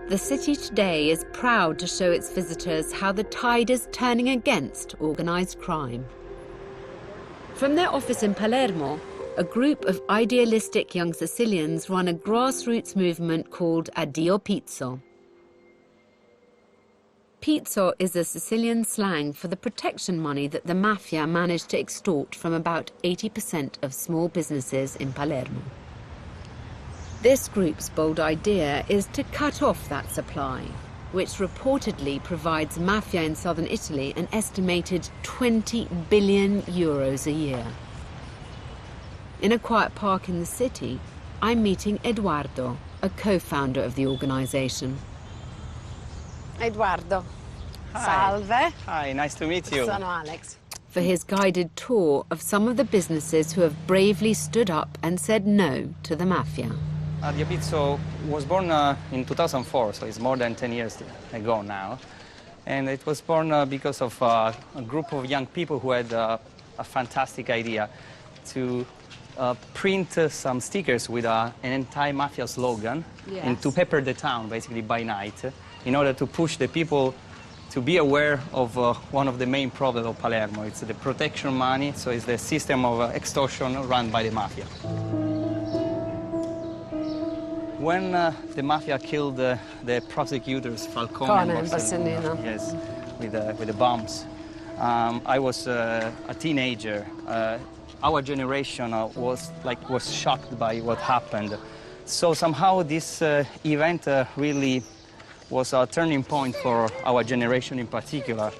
The city today is proud to show its visitors how the tide is turning against organised crime. From their office in Palermo, a group of idealistic young Sicilians run a grassroots movement called Addiopizzo. Pizzo is a Sicilian slang for the protection money that the mafia managed to extort from about 80% of small businesses in Palermo. This group's bold idea is to cut off that supply, which reportedly provides mafia in southern Italy an estimated 20 billion euros a year. In a quiet park in the city, I'm meeting Edoardo, a co-founder of the organization. Edoardo. Hi. Salve. Hi, nice to meet you. Sono Alex. For his guided tour of some of the businesses who have bravely stood up and said no to the mafia. Addiopizzo was born in 2004, so it's more than 10 years ago now. And it was born because of a group of young people who had a fantastic idea to print some stickers with an anti-mafia slogan, Yes. and to pepper the town basically by night in order to push the people to be aware of one of the main problems of Palermo. It's the protection money, so it's the system of extortion run by the mafia. When the mafia killed the prosecutors, Falcone and Borsellino, yes, with the bombs, I was a teenager. Our generation was shocked by what happened. So somehow this event really was a turning point for our generation in particular.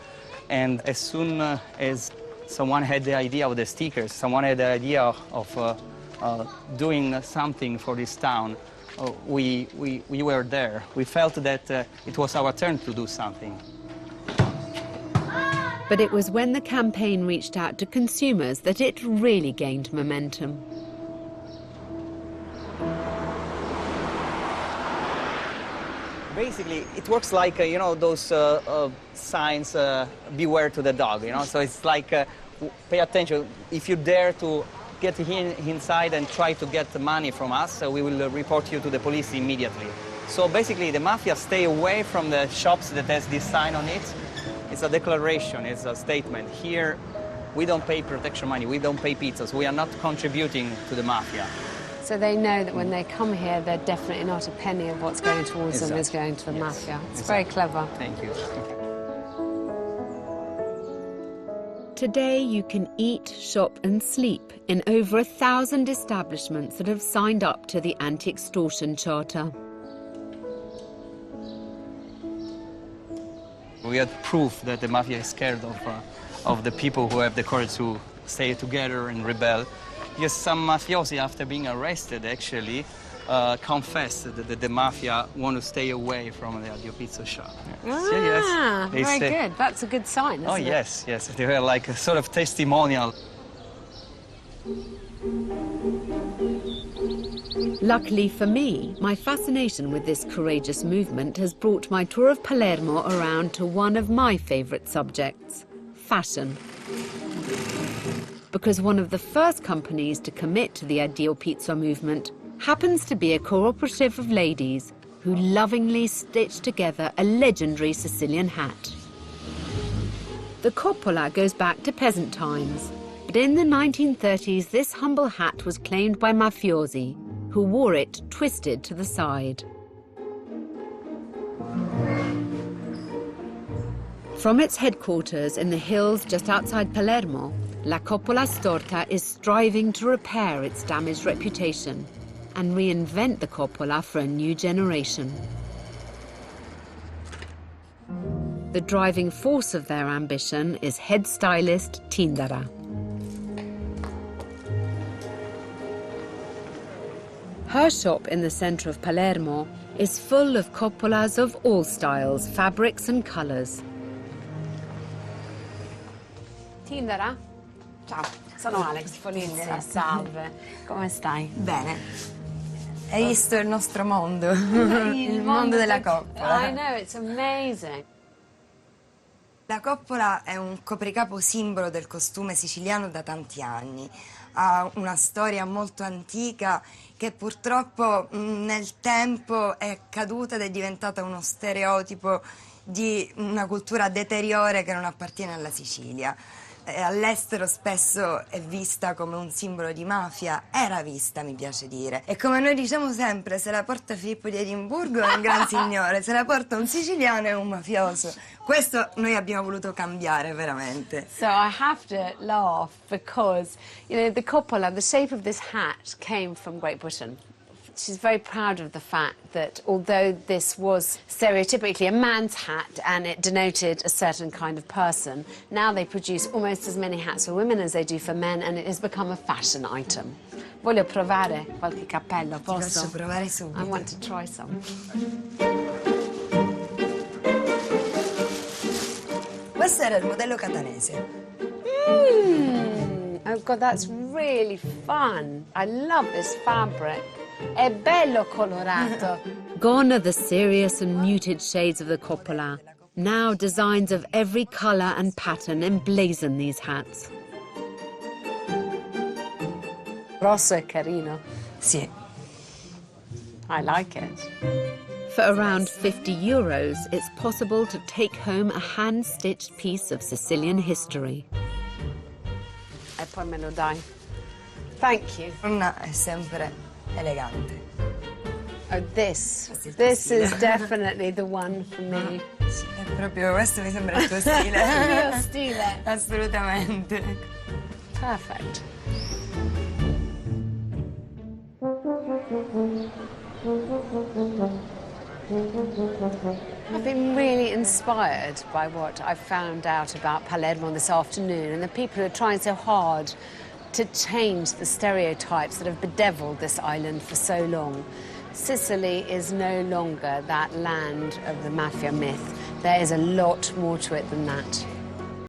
And as soon as someone had the idea of the stickers, someone had the idea of doing something for this town, we were there. We felt that it was our turn to do something. But it was when the campaign reached out to consumers that it really gained momentum. Basically, it works like, you know, those signs, beware to the dog, you know? So it's like, pay attention. If you dare to get inside and try to get the money from us, we will report you to the police immediately. So basically, the mafia stay away from the shops that has this sign on it. It's a declaration, it's a statement. Here, we don't pay protection money, we don't pay pizzas, we are not contributing to the mafia. So they know that when they come here, they're definitely not a penny of what's going towards them is going to the mafia. It's very clever. Thank you. Today you can eat, shop and sleep in over 1,000 establishments that have signed up to the Anti-Extortion Charter. We had proof that the mafia is scared of the people who have the courage to stay together and rebel. Because some mafiosi, after being arrested, actually confessed that the mafia want to stay away from the Addiopizzo shop. Ah, So, yes, they very say, good. That's a good sign, isn't it? yes, yes. They were like a sort of testimonial. Luckily for me, my fascination with this courageous movement has brought my tour of Palermo around to one of my favourite subjects, fashion. Because one of the first companies to commit to the Addiopizzo movement happens to be a cooperative of ladies who lovingly stitched together a legendary Sicilian hat. The coppola goes back to peasant times, but in the 1930s this humble hat was claimed by mafiosi, who wore it twisted to the side. From its headquarters in the hills just outside Palermo, La Coppola Storta is striving to repair its damaged reputation and reinvent the coppola for a new generation. The driving force of their ambition is head stylist Tindara. Her shop in the centre of Palermo is full of coppolas of all styles, fabrics and colours. Tindara? Ciao, sono Alex, Polizzi. Salve. Come stai? Bene. Hai visto il nostro mondo? Il mondo della coppola. I know, it's amazing. La coppola è un copricapo simbolo del costume siciliano da tanti anni. ha una storia molto antica che purtroppo nel tempo è caduta ed è diventata uno stereotipo di una cultura deteriore che non appartiene alla Sicilia. All'estero spesso è vista come un simbolo di mafia, era vista, mi piace dire. E come noi diciamo sempre, se la porta Filippo di Edimburgo è un gran signore, se la porta un siciliano è un mafioso. Questo noi abbiamo voluto cambiare veramente. So I have to laugh because, you know, the coppola, the shape of this hat came from Great Britain. She's very proud of the fact that although this was stereotypically a man's hat and it denoted a certain kind of person, now they produce almost as many hats for women as they do for men, and it has become a fashion item. Voglio provare qualche cappello, posso? Ti faccio provare subito. I want to try some. Questo era il modello catanese. Oh God, that's really fun. I love this fabric. È bello colorato. Gone are the serious and muted shades of the coppola. Now designs of every colour and pattern emblazon these hats. Rosso è carino. Sì. I like it. For around €50, it's possible to take home a hand-stitched piece of Sicilian history. E poi me lo dai. Thank you. Una è sempre elegante. Oh, this is definitely the one for me. Sì, è proprio, questo mi sembra il tuo stile. Il mio stile. Assolutamente. Perfect. I've been really inspired by what I've found out about Palermo this afternoon and the people who are trying so hard to change the stereotypes that have bedeviled this island for so long. Sicily is no longer that land of the mafia myth. There is a lot more to it than that.